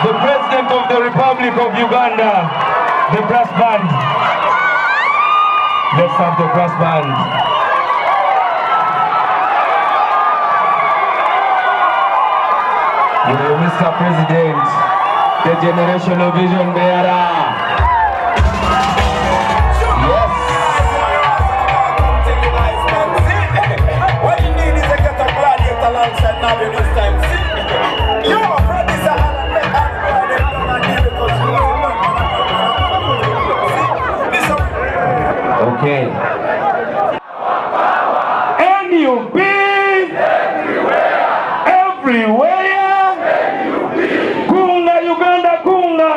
the President of the Republic of Uganda, the brass band. Let's have the brass band. Mr. President, the generational vision bearer. Yes. What you need is a get a gladiator alongside now this time. See, you are friend is a okay. NUP everywhere. Kunga Uganda, kunga.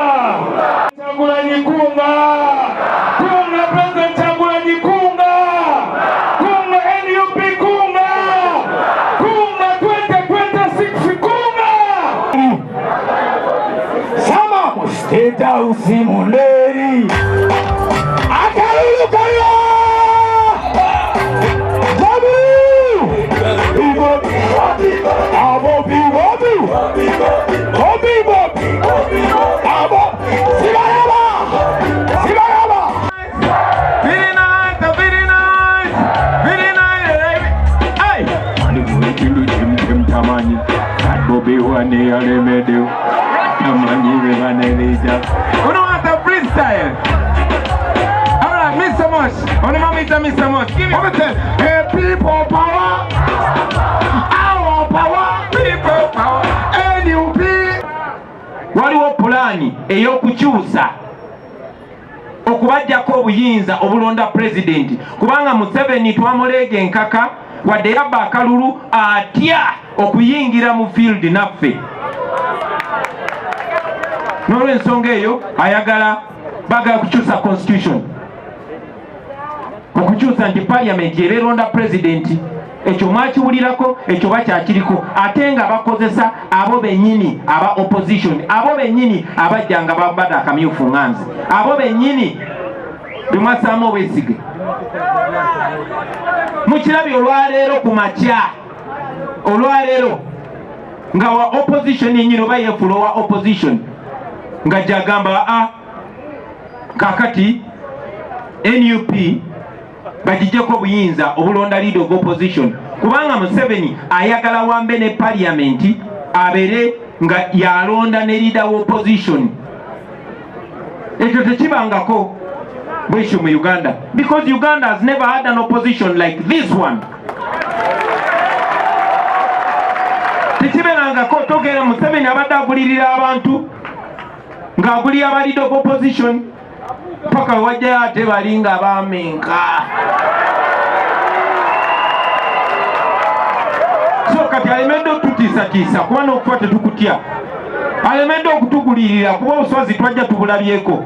Chagulanyi kunga. Kunga President Chagulanyi kunga. Kunga NUP kunga. Kunga 2026 kunga. Sama State House Muleri. Akalulu kaya. Freestyle. All right, Mr. Mosh. On the moment, Mr. Mosh. Give me hey, people power. Our power. People power. NUP. Waliwo pulani ey'okukyusa okubajjako obuyinza obulonda pulezidenti kubanga Museveni twamuleega enkaka wadde yabba akalulu atya okuyingira mu field naffe. N'olw'ensonga eyo ayagala bagala kukyusa constitution okukyusa nti parliament ereeronda pulezidenti. Ekyo mwakiwulirako, ekyo bakyakiriko ate nga bakozesa abo bennyini aba opposition, abo bennyini abajja nga babadde akamyufu nganzi, abo bennyini bemwasaamu obwesige. Mukirabye olwaleero ku makya, olwaleero nga wa opposition yennyini oba yeefula wa opposition nga gyagamba kakati NUP bagijjeko obuyinza obulonda leader of opposition kubanga Museveni ayagala wambe ne parliament abere nga yalonda ne leader of opposition. Ekyo tekibangako bwekyo mu Uganda because Uganda has never had an opposition like this one. Tekiberangako togera Museveni abadde agulirira abantu ng'agulira aba leader of opposition paka wajja ate balinga bamenka. So kati alemedde okututiisatiisa kuba n'okufa tetukutya, alemedde okutugulirira kuba obuswazi twajja tubulabyeko.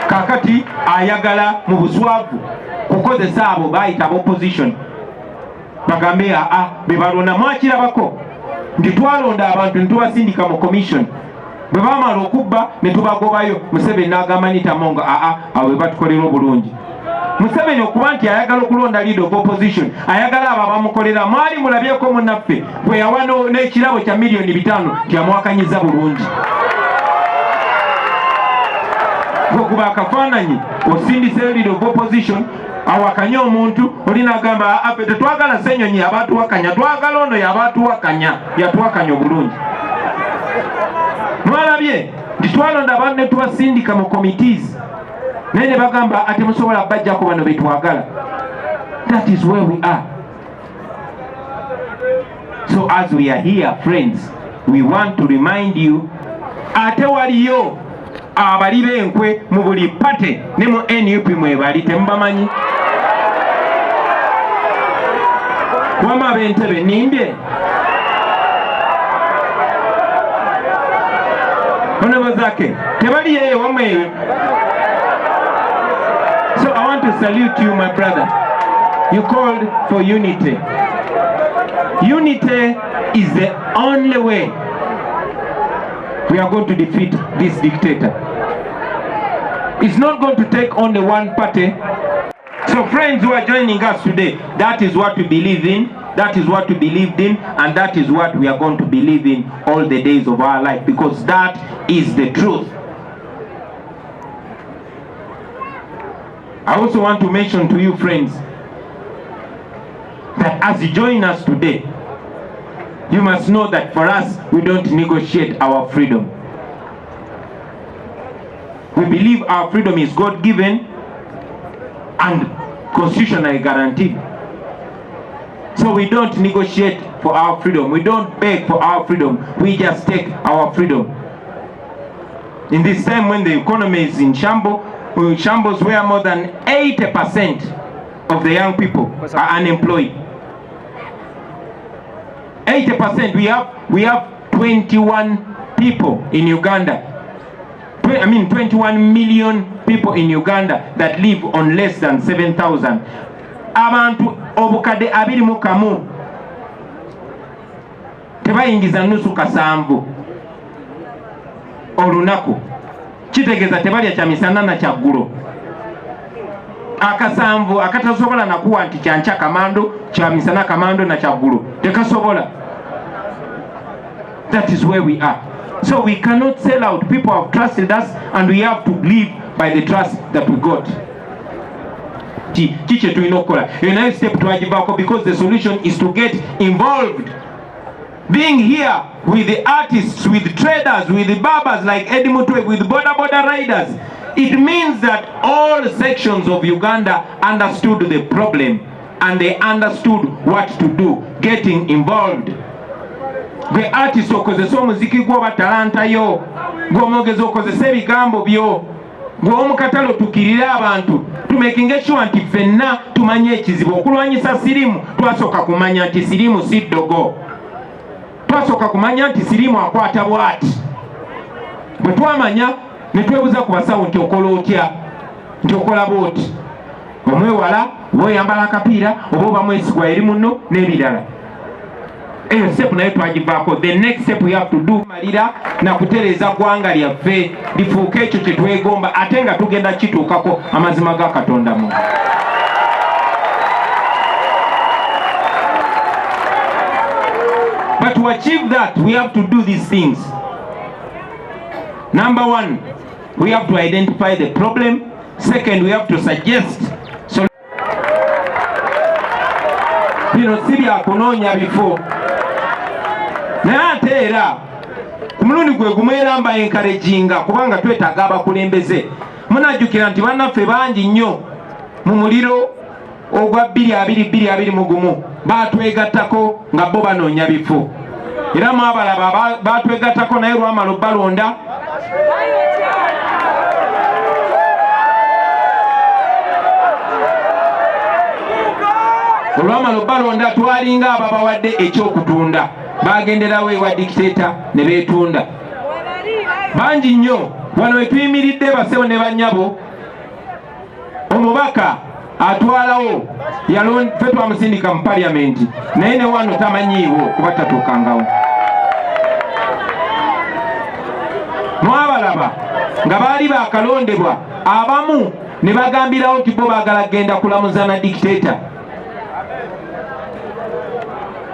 Kakati ayagala mu buswavu kukozesa abo bayita opposition bagambe be balonda mwakirabako nti twalonda abantu ne tubasindika mu commission bwe bamala okubba ne tubagobayo. Museveni n'agamba nitamonga abo be batukolera obulungi. Museveni okuba nti ayagala okulonda leader of opposition ayagala abo abamukolera. Mwali mulabyeko munnaffe bwe yawa n'ekirabo kya miliyoni 5 tyamwakanyiza bulungi. Okuba akafaananyi osindise leader of opposition awakanya omuntu olinagamba afe tetwagala Ssenyonyi abatuwakanya, twagala ono yabatuwakanya, yatuwakanya obulungi. Mwalabye nti twalonda abantu ne tubasindika mu committees naye ne bagamba ate musobola bajjako bano betwagala. That is where we are. So as we are here friends, we want to remind you ate waliyo abali b'enkwe mu buli pate ne mu NUP mwebali temubamanyi. Wama b'entebe nimbye Honorable Zake tebali yeyo wamwe. So I want to salute you my brother. You called for unity. Unity is the only way we are going to defeat this dictator. It's not going to take only one party. So friends who are joining us today, that is what we believe in. That is what we believed in, and that is what we are going to believe in all the days of our life, because that is the truth. I also want to mention to you, friends, that as you join us today, you must know that for us, we don't negotiate our freedom. We believe our freedom is God-given and constitutionally guaranteed. So we don't negotiate for our freedom. We don't beg for our freedom. We just take our freedom. In this time when the economy is in shambles where more than 80% of the young people are unemployed. 80%. We have 21 people in Uganda. 21 million people in Uganda that live on less than 7,000. Abantu obukade abiri mu kamu tebayingiza nusu kasanvu olunaku, kitegeza tebalya kya misana na kya ggulo. Akasanvu akatasobola nakuwa nti kyancha kamando, kya misana kamando na kya ggulo tekasobola. That is where we are. So we cannot sell out. People have trusted us and we have to live by the trust that we got. Kiche tulina okukola. United step twagivako, because the solution is to get involved. Being here with the artists, with the traders, with the barbers like Eddie Mutwe, with border riders, it means that all sections of Uganda understood the problem and they understood what to do, getting involved. Gwe artist okozesa omuziki gwo talanta yo, gwe omwogezi okozesa ebigambo byo, gwe omukatalo tukirira abantu, tumekinge sure nti ffenna tumanye ekizibu. Okulwanyisa sirimu twasooka kumanya nti sirimu si ddogo, twasooka kumanya nti sirimu akwata bwati. Bwe twamanya ne twebuza ku basawo nti okola otya, nti okola bwoti, omwewala oba oyambala akapiira oba oba mwesigwa eri munno n'ebirala. Eyo step nayo twagivaako. The next step we have to do malira na kutereza gwanga lyaffe lifuuke ekyo kye twegomba ate nga tugenda kituukako amazima ga Katonda mu. But to achieve that, we have to do these things. Number one, we have to identify the problem. Second, we have to suggest solutions. Bino si bya kunoonya bifo. Naye ate era ku mulundi gwe gumu era mba encouraginga kubanga twetaaga abakulembeze. Munajjukira nti bannaffe bangi nnyo mu muliro ogwa 2021 baatwegattako nga bo banoonya bifo. Era mwabalaba baatwegattako naye lwamala balonda olwamala balonda twalinga ababawadde ekyokutunda, bagenderawo ewa dictator ne beetunda. Bangi nnyo wano wetuyimiridde basewo ne bannyabo, omubaka atwalawo ffe twamusindika mu paliamenti naye ne wano tamanyiiwo kuba tatuukangawo. Mwabalaba nga baali bakalondebwa, abamu ne bagambirawo nti bo baagala genda kulamuza na dictator.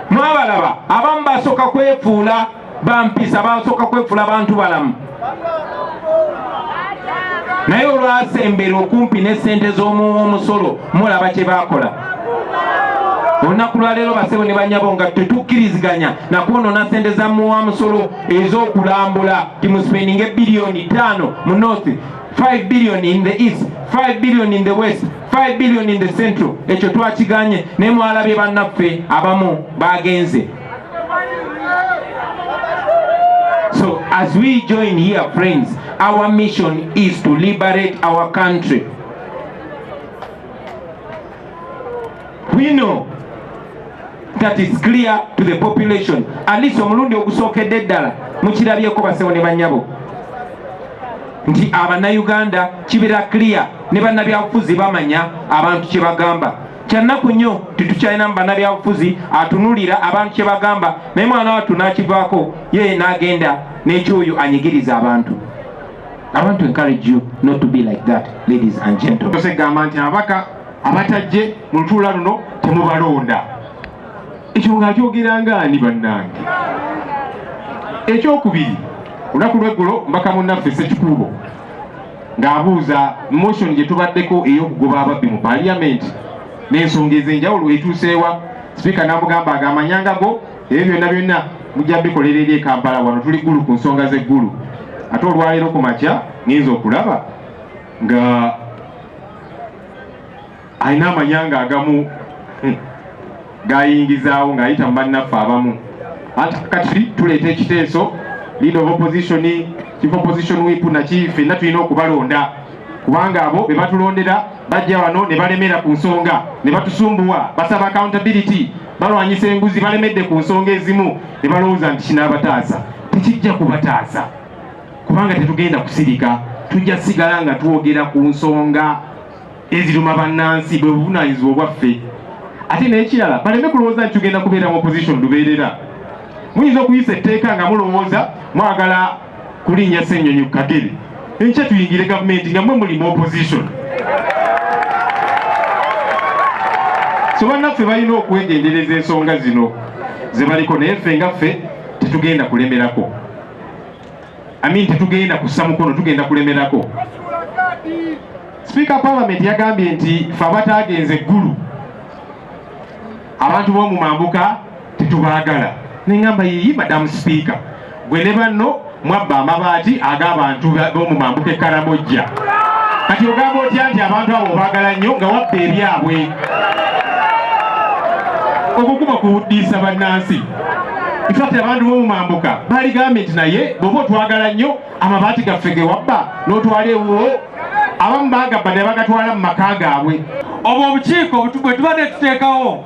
Mwabalaba abamu basooka kwefuula bampisa, basooka kwefuula bantu balamu, naye olwasembera okumpi n'essente z'omusolo mulaba kye baakola. Olunaku lwaleero basebo ne bannyabo nga tetukkiriziganya nakwonoona ssente za muwamusolo ez'okulambula timuspendinga $5 billion mu north, $5 billion in the east, $5 billion in the west, $5 billion in the central. Ekyo twakiganye naye mwalabye bannaffe abamu bagenze. So as we join here, friends, our mission is to liberate our country. We know that is clear to the population. At least omulundi ogusookedde ddala mukirabyeko basewo ne bannyabo nti Abannayuganda kibira clear ne bannabyabufuzi bamanya abantu kye bagamba. Kyannaku nnyo titukyalina mu bannabyabufuzi atunulira abantu kye bagamba naye mwana wattu n'akivaako ye n'agenda n'ekyoyo anyigiriza abantu. I want to encourage you not to be like that, ladies and gentlemen. Tosegamba nti abaka abatajje mu lutuula luno temubalonda. ekyo ng'akyogera ng'ani bannange. Ekyokubiri, olunaku lw'eggulo mbaka munnaffe Ssekikubo ng'abuuza motion gye tubaddeko ey'okugoba ababbi mu parliament n'ensonga ez'enjawulo etuuseewa. Sipiika n'amugamba agamanyanga go ebyo byonna mujja bikolera eri e Kampala, wano tuli ggulu ku nsonga z'eggulu. Ate olwaleero ku makya ngenza okulaba nga alina amanyanga agamu gayingizaawo ng'ayita mu bannaffe abamu. Ati kati tuleeta ekiteeso leader of opposition, chief opposition whip naki ffenna tulina okubalonda, kubanga abo be batulondera bajja wano ne balemera ku nsonga ne batusumbuwa, basaba accountability, balwanyisa enguzi balemedde ku nsonga ezimu ne balowooza nti kinaabataasa. Tekijja kubataasa kubanga tetugenda kusirika, tujja sigala nga twogera ku nsonga eziruma bannansi bwe buvunaanyizibwa bwaffe. Ate n'ekirala baleme kulowooza nti tugenda kubeera mu opposition lubeerera. Muyinza okuyisa etteeka nga mulowooza mwagala kulinnya Ssenyonyi Kagere, enkya tuyingire gavumenti nga mwe muli mu opposition. So bannaffe balina okwegendereza ensonga zino ze baliko, naye ffe nga ffe tetugenda kulemerako. Tetugenda kussa mukono, tugenda kulemerako. Speaker Parliament yagambye nti ffe abataagenze eggulu abantu b'omu mambuka tetubaagala. Nengamba yiyi Madam Speaker, gwe ne banno mwabba amabaati ag'abantu b'omu mambuka e Karamojja. Kati ogamba otya nti abantu abo baagala nnyo nga wabba ebyabwe? Okwo kuba kuwuddiisa bannansi. Infatti abantu b'omu mambuka baligambye nti naye bw'oba otwagala nnyo amabaati gaffe ge wabba n'otwala ewuwo, abamu bagabba ne bagatwala mu maka gaabwe. Obwo obukiiko bwe tubadde tuteekawo,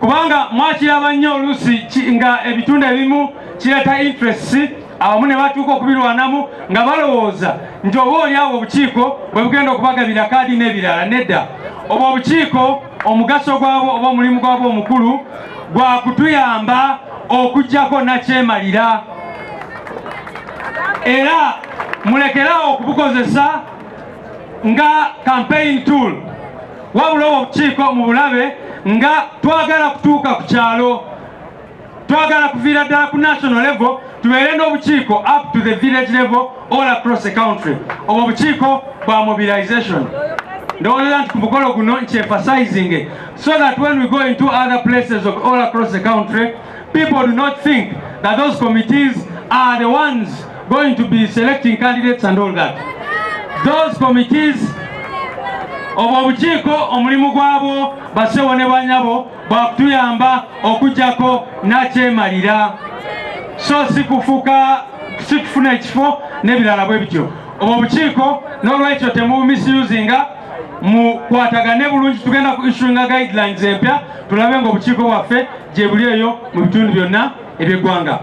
kubanga mwakiraba nnyo oluusi nga ebitundu ebimu kireeta interest, abamu ne batuuka okubirwanamu nga balowooza nti oba oliawo obukiiko bwe bugenda okubagabira kaadi n'ebirala. Nedda, obwo obukiiko omugaso gwabwo oba omulimu gwabwo omukulu gwa kutuyamba okuggyako nakyemalira, era mulekerawo okubukozesa nga campaign tool, wabula obukiiko mu bulabe nga twagala kutuuka ku kyalo, twagala kuviira ddala ku national level, tubeere n'obukiiko up to the village level all across the country. Obwo obukiiko bwa mobilization. Ndowooza nti ku mukolo guno emphasizing so that when we go into other places of all across the country, people do not think that those committees are the ones going to be selecting candidates and all that. Those committees, obwo obukiiko omulimu gwabo basewo ne banyabo bakutuyamba okujjako nakyemalira, so sikufuna ekifo n'ebirala bwe bityo. Obwo obukiiko n'olwekyo temubumisuzinga, mukwatagane bulungi. Tugenda ku issuinga guidelines empya tulabe nga obukiiko bwaffe gye buli eyo mu bitundu byonna eby'eggwanga.